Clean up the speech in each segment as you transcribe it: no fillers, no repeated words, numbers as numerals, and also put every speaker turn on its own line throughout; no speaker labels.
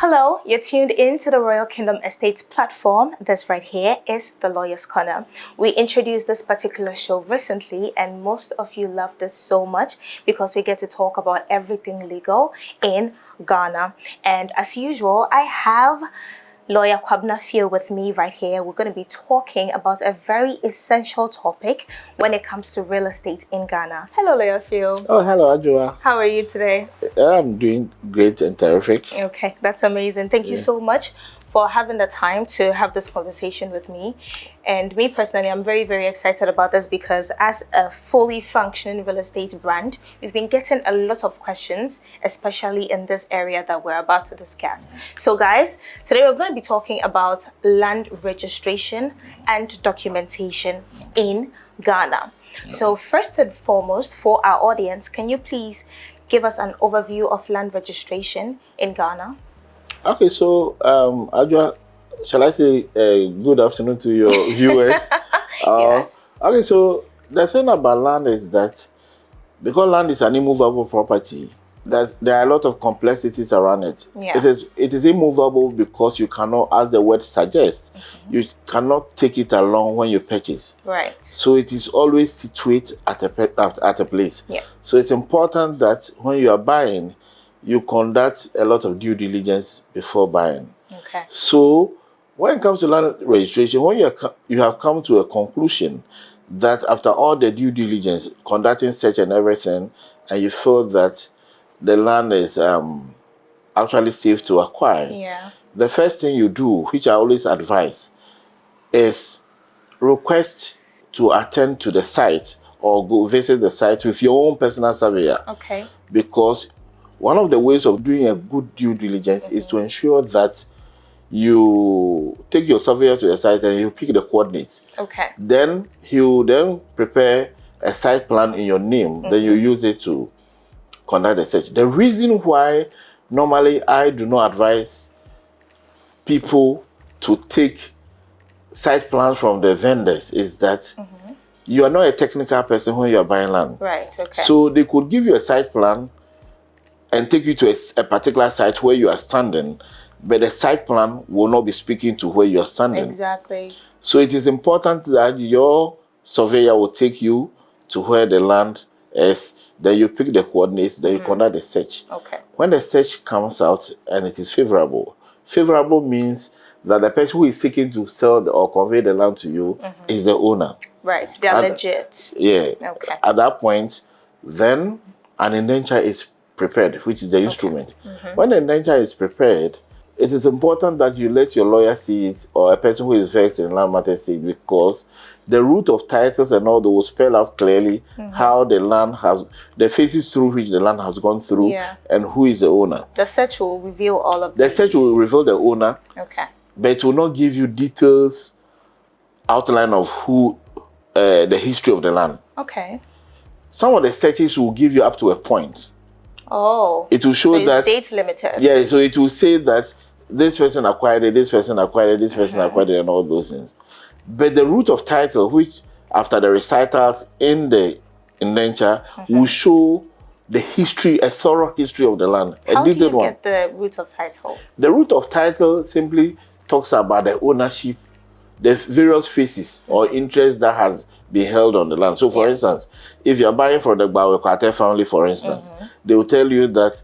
Hello, you're tuned in to the Royal Kingdom Estates platform. This right here is the Lawyer's Corner. We introduced this particular show recently and most of you love this so much because we get to talk about everything legal in Ghana. And as usual, I have Lawyer Kwabena Phil with me right here. We're going to be talking about a very essential topic when it comes to real estate in Ghana. Hello, Lawyer Phil.
Oh, hello, Ajua.
How are you today?
I'm doing great and terrific.
Okay, that's amazing. Thank you so much for having the time to have this conversation with me. And me personally, I'm very, very excited about this because as a fully functioning real estate brand, we've been getting a lot of questions, especially in this area that we're about to discuss. So guys, today we're going to be talking about land registration and documentation in Ghana. So first and foremost, for our audience, can you please give us an overview of land registration in Ghana?
Okay, so Ajua, shall I say good afternoon to your viewers?
Yes.
Okay, so the thing about land is that because land is an immovable property, that there are a lot of complexities around it.
Yeah.
It is immovable because you cannot, as the word suggests, you cannot take it along when you purchase.
Right.
So it is always situated at a place.
Yeah.
So it's important that when you are buying, you conduct a lot of due diligence before buying.
Okay.
So when it comes to land registration, when you have come to a conclusion that after all the due diligence, conducting search and everything, and you feel that the land is actually safe to acquire, the first thing you do, which I always advise, is request to attend to the site or go visit the site with your own personal surveyor.
Okay.
Because one of the ways of doing a good due diligence is to ensure that you take your surveyor to the site and you pick the coordinates.
Okay.
Then he will then prepare a site plan in your name. Then you use it to conduct the search. The reason why normally I do not advise people to take site plans from the vendors is that you are not a technical person when you are buying land.
Right, okay.
So they could give you a site plan and take you to a particular site where you are standing, but the site plan will not be speaking to where you are standing.
Exactly.
So it is important that your surveyor will take you to where the land is, then you pick the coordinates, then you conduct the search.
Okay.
When the search comes out and it is favorable means that the person who is seeking to sell or convey the land to you is the owner.
Right, they are legit.
Yeah.
Okay.
At that point, then an indenture is prepared, which is the instrument. When the indenture is prepared, it is important that you let your lawyer see it or a person who is versed in land matters see it, because the root of titles and all, they will spell out clearly how the land has, the phases through which the land has gone through, and who is the owner.
The search will reveal all of
The
these.
search will reveal the owner,
Okay.
but it will not give you details, outline of who, the history of the land.
Okay.
Some of the searches will give you up to a point.
Oh.
It will show
so it's
that
date limited.
Yeah, so it will say that this person acquired it, this person acquired it, this person acquired it, and all those things. But the root of title, which after the recitals in the indenture, will show the history, a thorough history of the land.
How do you get the root of title?
The root of title simply talks about the ownership, the various phases or interests that has been held on the land. So for instance, if you're buying from the Bawekwate family, for instance, they will tell you that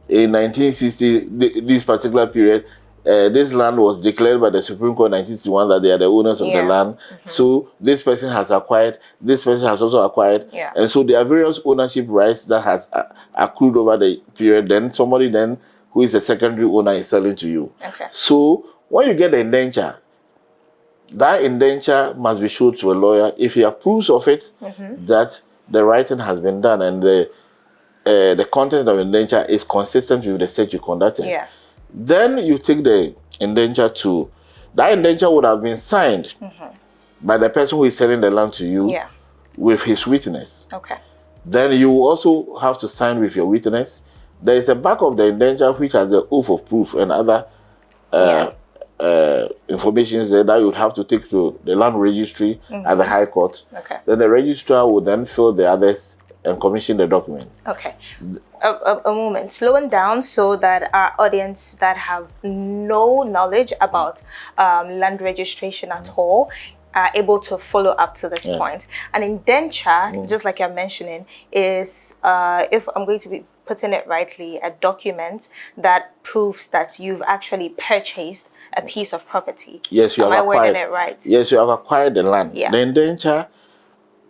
in 1960, this particular period, this land was declared by the Supreme Court in 1961 that they are the owners of the land. So this person has acquired, this person has also acquired. And so there are various ownership rights that has accrued over the period. Then somebody then who is a secondary owner is selling to you.
Okay.
So when you get the indenture, that indenture must be shown to a lawyer. If he approves of it, that the writing has been done and the content of the indenture is consistent with the search you conducted. Then you take the indenture to, that indenture would have been signed by the person who is selling the land to you with his witness.
Okay.
Then you also have to sign with your witness. There is a back of the indenture which has the oath of proof and other information there that you would have to take to the land registry at the High Court.
Okay.
Then the registrar will then fill the others and commission the document.
Okay. A moment. Slowing down so that our audience that have no knowledge about land registration at all are able to follow up to this point. An indenture, just like you're mentioning, is, if I'm going to be putting it rightly, a document that proves that you've actually purchased a piece of property.
Yes, you
Am
have
I
acquired.
wording it right?
Yes, you have acquired the land.
Yeah.
The indenture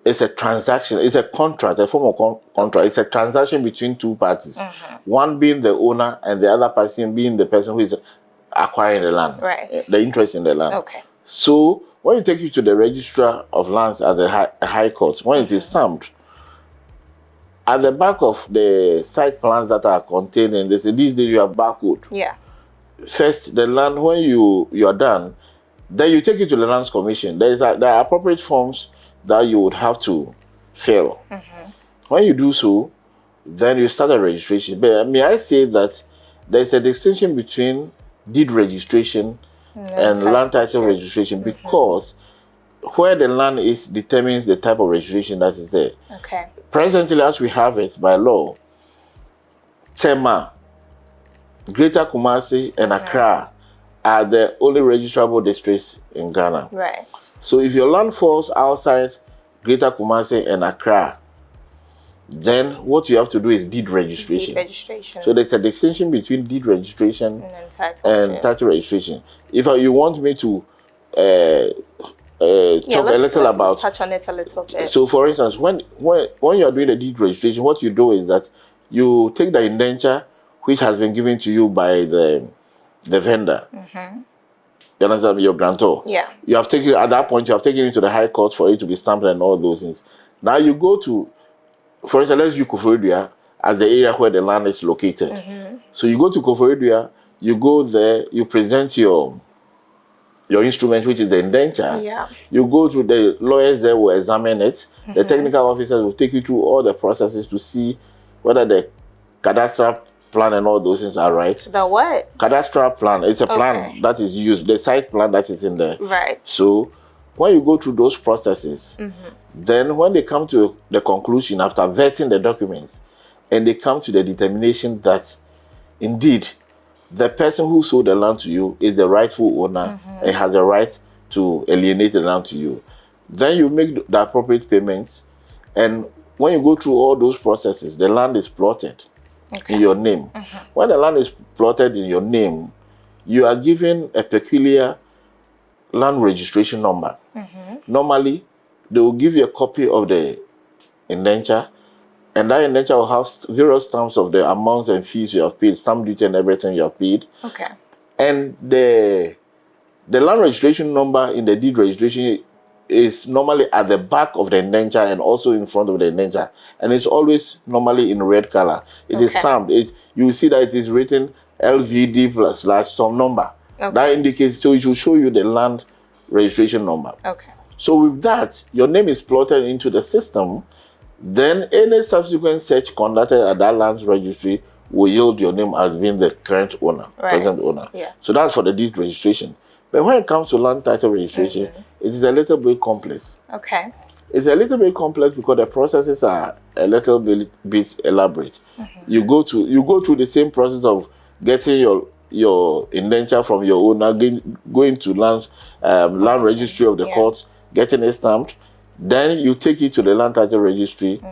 is a transaction. It's a contract, a form of contract. It's a transaction between two parties. One being the owner and the other person being the person who is acquiring the land.
Right.
The interest in the land.
Okay.
So when you take it to the registrar of lands at the high court, when it is stamped, at the back of the site plans that are contained in this, these days you have barcode.
Yeah.
First, the land, when you are done, then you take it to the Lands Commission. There are appropriate forms that you would have to fill. When you do so, then you start a registration. But may I say that there's a distinction between deed registration and land title registration, because where the land is determines the type of registration that is there.
Okay.
Presently, as we have it by law, Tema, Greater Kumasi, and Accra are the only registrable districts in Ghana.
Right.
So if your land falls outside Greater Kumasi and Accra, then what you have to do is deed registration.
Deed registration.
So there's a distinction between deed registration
and
title registration. If you want me to talk a little about,
let's touch on it a little bit.
So for instance, when you are doing the deed registration, what you do is that you take the indenture which has been given to you by the vendor. You understand, your grantor.
Yeah.
You have taken, at that point, you have taken it to the high court for it to be stamped and all those things. Now you go to, for instance, let's use Koforidua as the area where the land is located. So you go to Koforidua, you go there, you present your instrument, which is the indenture.
Yeah.
You go to the lawyers there will examine it. The technical officers will take you through all the processes to see whether the cadastral plan and all those things are right.
The what?
Cadastral plan. It's a plan that is used, the site plan that is in there.
Right.
So when you go through those processes, then when they come to the conclusion after vetting the documents, and they come to the determination that indeed the person who sold the land to you is the rightful owner and has the right to alienate the land to you, then you make the appropriate payments. And when you go through all those processes, the land is plotted in your name. When the land is plotted in your name, you are given a peculiar land registration number. Normally, they will give you a copy of the indenture, and that indenture will have various stamps of the amounts and fees you have paid, stamp duty and everything you have paid.
Okay.
And the land registration number in the deed registration is normally at the back of the indenture and also in front of the indenture, and it's always normally in red color. It is stamped. You see that it is written LVD / some number. That indicates, so it will show you the land registration number.
Okay.
So with that, your name is plotted into the system. Then any subsequent search conducted at that land registry will yield your name as being the current owner, present owner.
Yeah.
So that's for the deed registration. But when it comes to land title registration, it is a little bit complex.
Okay.
It's a little bit complex because the processes are a little bit elaborate. You go through the same process of getting your indenture from your owner, going to land registry of the court, getting it stamped. Then you take it to the land title registry.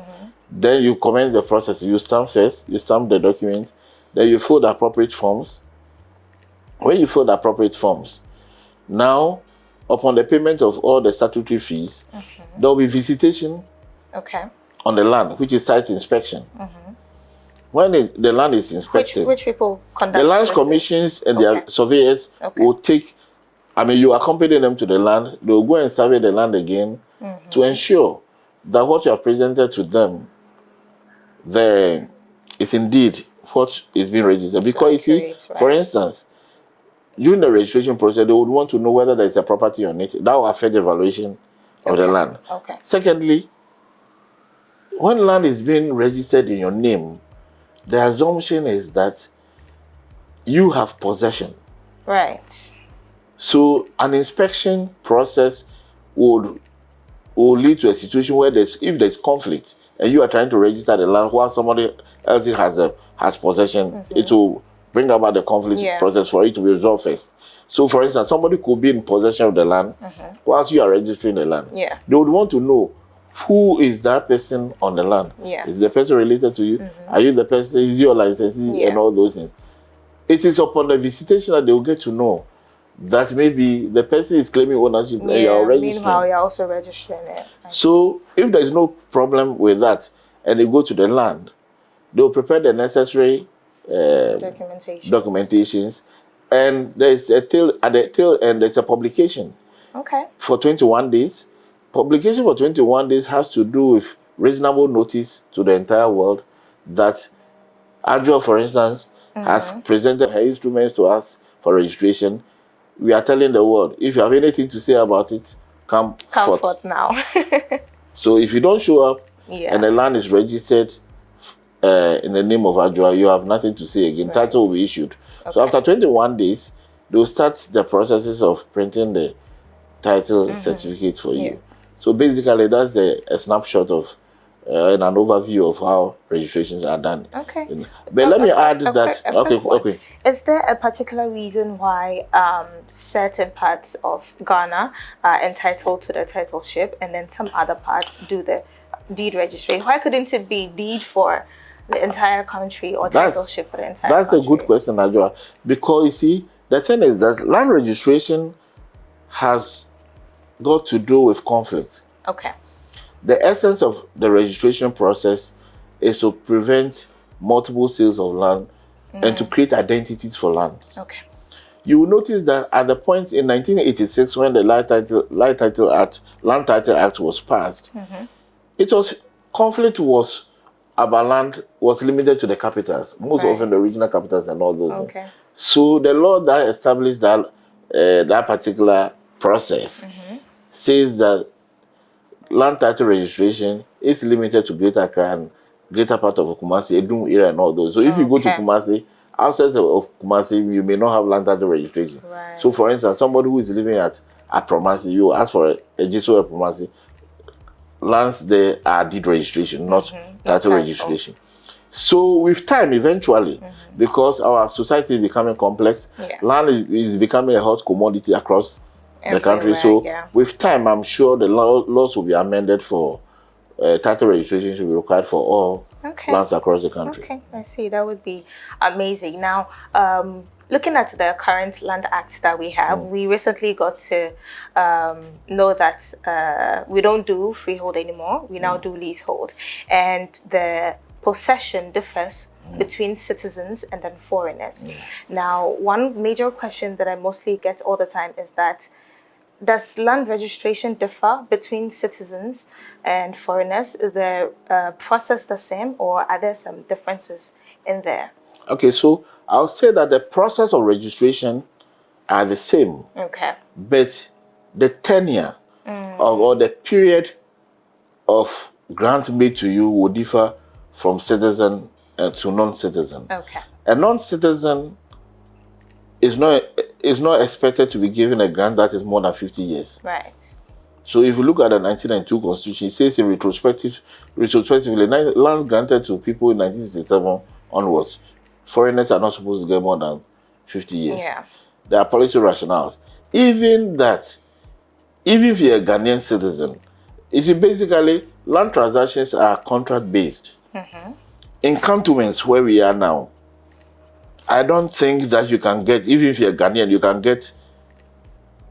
Then you commence the process. You stamp first. You stamp the document. Then you fill the appropriate forms. When you fill the appropriate forms, now, upon the payment of all the statutory fees, there will be visitation on the land, which is site inspection. When the land is inspected,
which people conduct
the lands commissions and their surveyors will take, you accompany them to the land. They will go and survey the land again to ensure that what you have presented to them there is indeed what is being registered. Because you see, for instance, during the registration process, they would want to know whether there is a property on it. That will affect the valuation of the land. Secondly, when land is being registered in your name, the assumption is that you have possession.
Right.
So an inspection process would lead to a situation where if there's conflict and you are trying to register the land while somebody else has possession, it will bring about the conflict process for it to be resolved first. So, for instance, somebody could be in possession of the land whilst you are registering the land.
Yeah.
They would want to know, who is that person on the land?
Yeah.
Is the person related to you? Are you the person? Is your licensee? And all those things. It is upon the visitation that they will get to know that maybe the person is claiming ownership and you are registering.
Meanwhile, you're also registering it.
So if there is no problem with that and they go to the land, they will prepare the necessary documentations, and there's at the tail end there's a publication.
Okay.
For 21 days. Publication for 21 days has to do with reasonable notice to the entire world that Adjoa, for instance, has presented her instruments to us for registration. We are telling the world, if you have anything to say about it, come forth
now.
So if you don't show up and the land is registered in the name of Adjoa, you have nothing to say again. Title will be issued. So after 21 days, they will start the processes of printing the title certificate for you. So basically, that's a snapshot of and an overview of how registrations are done.
Okay.
But let me add that. Okay.
Is there a particular reason why certain parts of Ghana are entitled to the titleship and then some other parts do the deed registry? Why couldn't it be deed for the entire country or titleship for the entire country?
That's a good question, Adjoa. Because you see, the thing is that land registration has got to do with conflict.
Okay.
The essence of the registration process is to prevent multiple sales of land and to create identities for land.
Okay.
You will notice that at the point in 1986 when the Land Title Act was passed, conflict was about land was limited to the capitals, most often the regional capitals and all those.
Okay.
So the law that established that particular process says that land title registration is limited to Greater Accra and greater part of Kumasi, Edum area and all those. So if you go to Kumasi, outside of Kumasi, you may not have land title registration.
Right.
So for instance, somebody who is living at Promasi, you ask for a GSO at Promasi, lands there are deed registration, not title registration. So with time, eventually, because our society is becoming complex, land is becoming a hot commodity across the country. So with time, I'm sure the laws will be amended for title registration should be required for all lands across the country.
Okay, I see. That would be amazing. Now, looking at the current Land Act that we have, we recently got to know that we don't do freehold anymore. We now do leasehold. And the possession differs between citizens and then foreigners. Now, one major question that I mostly get all the time is that, does land registration differ between citizens and foreigners? Is the process the same, or are there some differences in there?
Okay, so I'll say that the process of registration are the same.
Okay.
But the tenure or the period of grant made to you will differ from citizen to non-citizen.
Okay.
A non-citizen is not expected to be given a grant that is more than 50 years.
Right.
So if you look at the 1992 Constitution, it says in retrospectively, lands granted to people in 1967 onwards, foreigners are not supposed to get more than 50 years.
Yeah.
There are policy rationales. Even if you're a Ghanaian citizen, basically land transactions are contract-based. In cantonments where we are now, I don't think that you can get, even if you're Ghanaian, you can get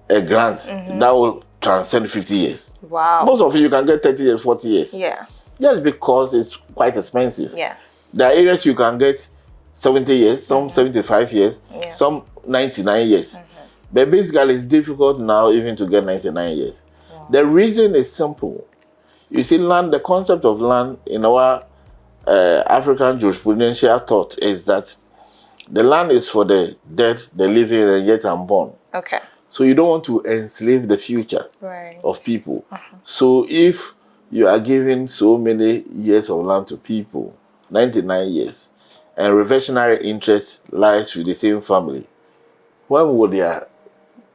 a grant that will transcend 50 years.
Wow.
Most of you can get 30 years, 40 years.
Yeah.
Just because it's quite expensive.
Yes.
There are areas you can get 70 years, some 75 years, some 99 years. But basically, it's difficult now even to get 99 years. Wow. The reason is simple. You see, land, the concept of land in our African jurisprudential thought is that the land is for the dead, the living, and yet unborn.
Okay.
So you don't want to enslave the future of people. So if you are giving so many years of land to people, 99 years, and reversionary interest lies with the same family, when will the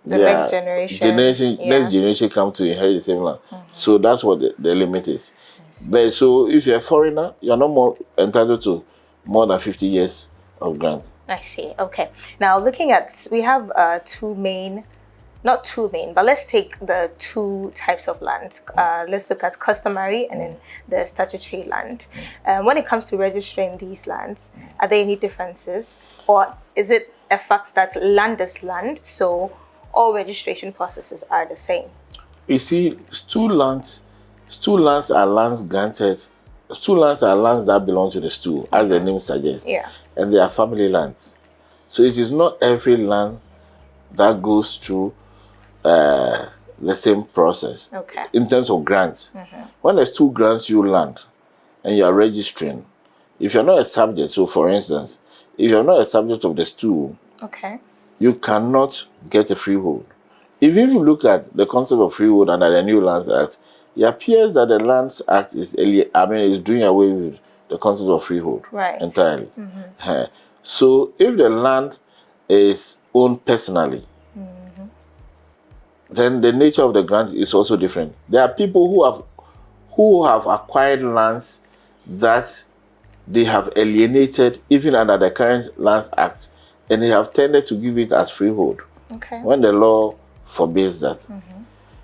next generation
come to inherit the same land? So that's what the limit is. But so if you're a foreigner, you're not more entitled to more than 50 years of grant.
I see. Okay. Now looking at, we have not two main, but let's take the two types of land. Let's look at customary and then the statutory land. When it comes to registering these lands, are there any differences? Or is it a fact that land is land, so all registration processes are the same?
You see, stool lands are lands granted. Stool lands are lands that belong to the stool, as the name suggests.
Yeah.
And they are family lands. So it is not every land that goes through the same process.
Okay.
In terms of grants. When there's two grants you land and you are registering, if you're not a subject, so for instance, if you're not a subject of the stool,
okay,
you cannot get a freehold. Even if you look at the concept of freehold under the New Lands Act, it appears that the Lands Act is doing away with the concept of freehold entirely. So if the land is owned personally, then the nature of the grant is also different. There are people who have acquired lands that they have alienated even under the current Lands Act, and they have tended to give it as freehold when the law forbids that.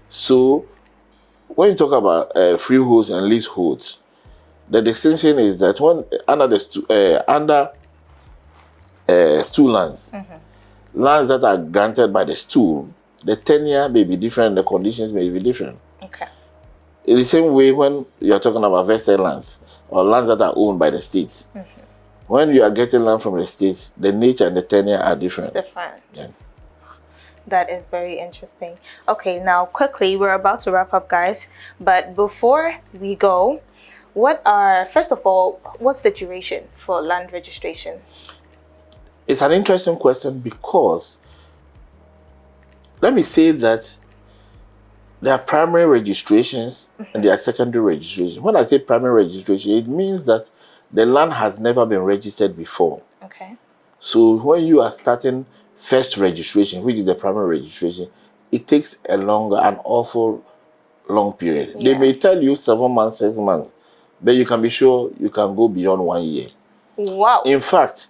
So when you talk about freeholds and leaseholds, the distinction is that when under stool lands, lands that are granted by the stool, the tenure may be different, the conditions may be different.
Okay.
In the same way, when you're talking about vested lands or lands that are owned by the states, when you are getting land from the states, the nature and the tenure are different.
It's different.
Yeah.
That is very interesting. Okay, now quickly, we're about to wrap up, guys. But before we go, first of all, what's the duration for land registration?
It's an interesting question because let me say that there are primary registrations and there are secondary registrations. When I say primary registration, it means that the land has never been registered before.
Okay.
So when you are starting first registration, which is the primary registration, it takes an awful long period.
Yeah.
They may tell you 7 months, 6 months, but you can be sure you can go beyond 1 year.
Wow.
In fact,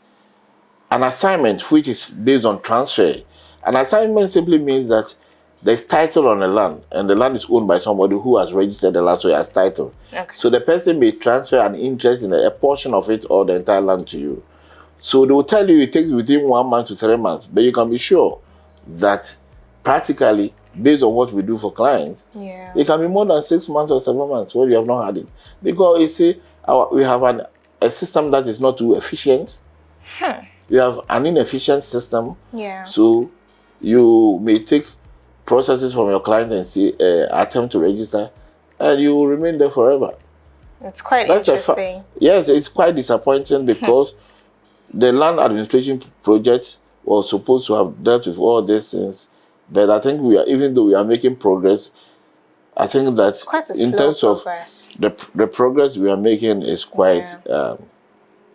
an assignment which is based on transfer, an assignment simply means that there's title on the land and the land is owned by somebody who has registered the land, so he has title.
Okay.
So the person may transfer an interest in a portion of it or the entire land to you. So they will tell you it takes between 1 month to 3 months, but you can be sure that practically, based on what we do for clients, it can be more than 6 months or 7 months when you have not had it. Because you see, we have a system that is not too efficient. We have an inefficient system.
Yeah.
So you may take processes from your client and see attempt to register, and you will remain there forever.
It's quite interesting.
Yes, it's quite disappointing because the land administration project was supposed to have dealt with all these things, but I think even though we are making progress, I think that in terms progress. Of the progress we are making is quite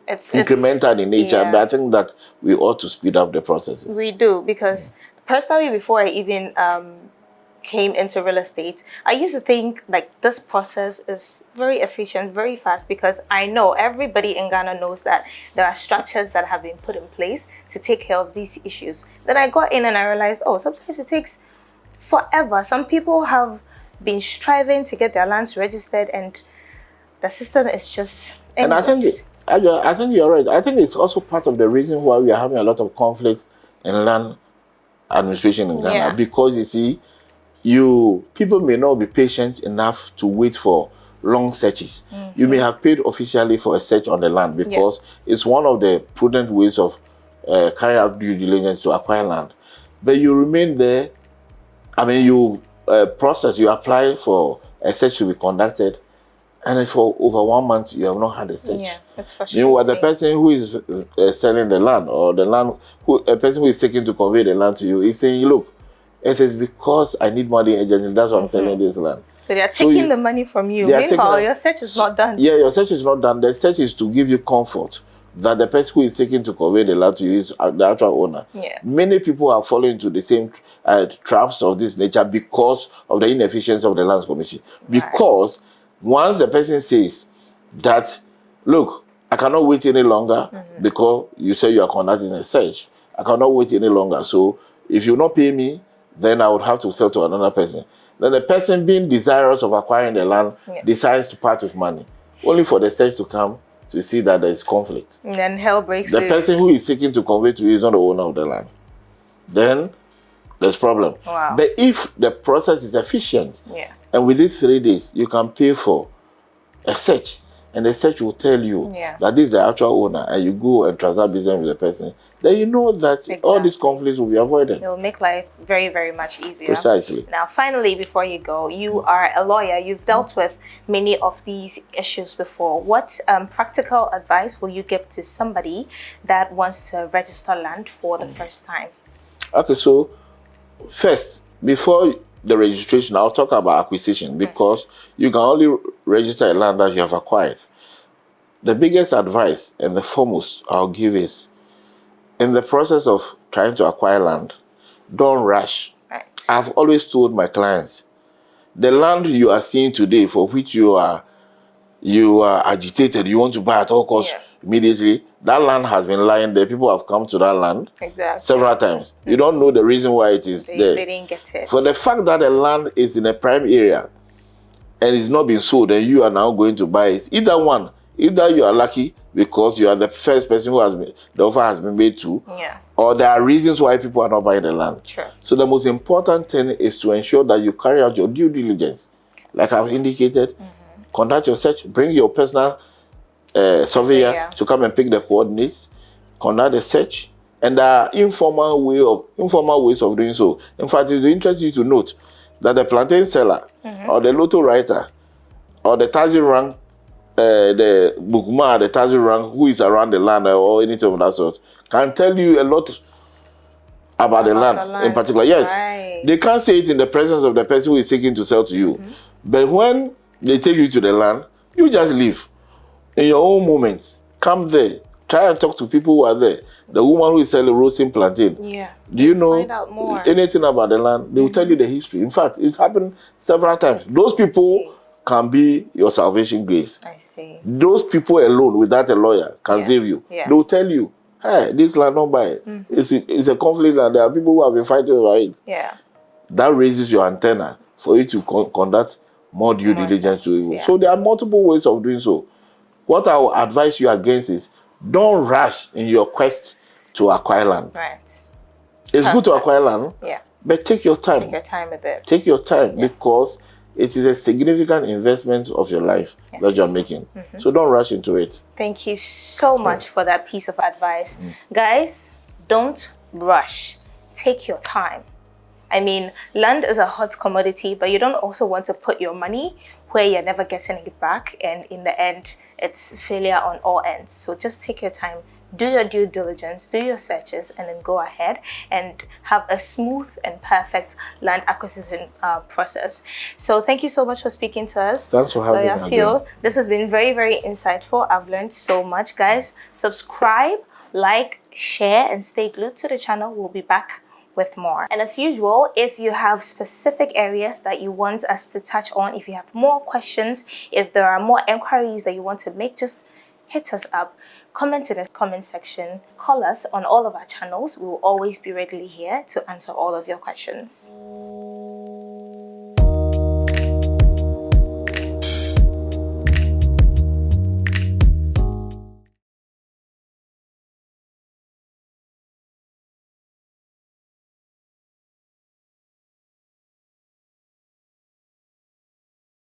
it's incremental in nature, but I think that we ought to speed up the process.
We do, because personally, before I even came into real estate, I used to think like this process is very efficient, very fast, because I know everybody in Ghana knows that there are structures that have been put in place to take care of these issues. Then I got in and I realized, oh, sometimes it takes forever. Some people have been striving to get their lands registered, and the system is just
and I think you're right. I think it's also part of the reason why we are having a lot of conflict in land administration in Ghana, because you see, people may not be patient enough to wait for long searches. You may have paid officially for a search on the land because it's one of the prudent ways of carrying out due diligence to acquire land. But you remain there. I mean, you apply for a search to be conducted, and for over 1 month you have not had a search.
Yeah, it's frustrating.
Meanwhile, the person who is selling the land, or a person who is seeking to convey the land to you, is saying, look, it is because I need money urgently, that's why I'm selling this land.
So they are taking the money from you. Meanwhile, your search is not done.
Yeah, your search is not done. The search is to give you comfort that the person who is seeking to convey the land to you is the actual owner.
Yeah.
Many people are falling into the same traps of this nature because of the inefficiency of the Lands Commission. Because Once the person says that, look, I cannot wait any longer because you say you are conducting a search. I cannot wait any longer. So if you not pay me, then I would have to sell to another person. Then the person being desirous of acquiring the land decides to part with money, only for the search to come to see that there is conflict.
And then hell breaks
The
loose.
person who is seeking to convey to you is not the owner of the land. Then there's problem.
Wow.
But if the process is efficient,
Yeah.
and within 3 days you can pay for a search, and the search will tell you that this is the actual owner, and you go and transact business with the person, then you know that all these conflicts will be avoided.
It will make life very, very much easier.
Precisely.
Now, finally, before you go, you are a lawyer. You've dealt with many of these issues before. What practical advice will you give to somebody that wants to register land for the first time?
Okay, so first, before the registration, I'll talk about acquisition, because you can only register a land that you have acquired. The biggest advice and the foremost I'll give is, in the process of trying to acquire land, don't rush.
Right.
I've always told my clients, the land you are seeing today, for which you are agitated, you want to buy at all costs immediately, that land has been lying there. People have come to that land several times. You don't know the reason why it is there.
They didn't get it.
For the fact that the land is in a prime area and it's not been sold, and you are now going to buy it, either one, either you are lucky because you are the first person who has been, the offer has been made to, or there are reasons why people are not buying the land.
Sure.
So the most important thing is to ensure that you carry out your due diligence. Like I've indicated, conduct your search, bring your personal surveyor to come and pick the coordinates, conduct the search, and there are informal ways of doing so. In fact, it will interest you to note that the plantain seller or the lotto writer or the taxi rank, the bookman, the taxi rank who is around the land or anything of that sort, can tell you a lot about the land in particular. Yes, they can't say it in the presence of the person who is seeking to sell to you. But when they take you to the land, you just leave. In your own moments, come there. Try and talk to people who are there. The woman who is selling roasting plantain. Do you know anything about the land? They will tell you the history. In fact, it's happened several times. Those people can be your salvation grace.
I see.
Those people alone, without a lawyer, can save you. They will tell you, hey, this land, don't buy it. It's a conflict land. There are people who have been fighting over it. That raises your antenna for you to conduct more due diligence to it. So there are multiple ways of doing so. What I will advise you against is, don't rush in your quest to acquire land.
Right.
It's good to acquire land, but take your time.
Take your time with it.
Take your time, because it is a significant investment of your life that you're making. So don't rush into it.
Thank you so much for that piece of advice. Guys, don't rush. Take your time. I mean, land is a hot commodity, but you don't also want to put your money where you're never getting it back, and in the end, it's failure on all ends. So just take your time, do your due diligence, do your searches, and then go ahead and have a smooth and perfect land acquisition process. So thank you so much for speaking to us.
Thanks for having me.
Phil, this has been very, very insightful. I've learned so much. Guys, subscribe, like, share, and stay glued to the channel. We'll be back with more. And as usual, if you have specific areas that you want us to touch on, if you have more questions, if there are more inquiries that you want to make, just hit us up, comment in the comment section, call us on all of our channels. We will always be readily here to answer all of your questions.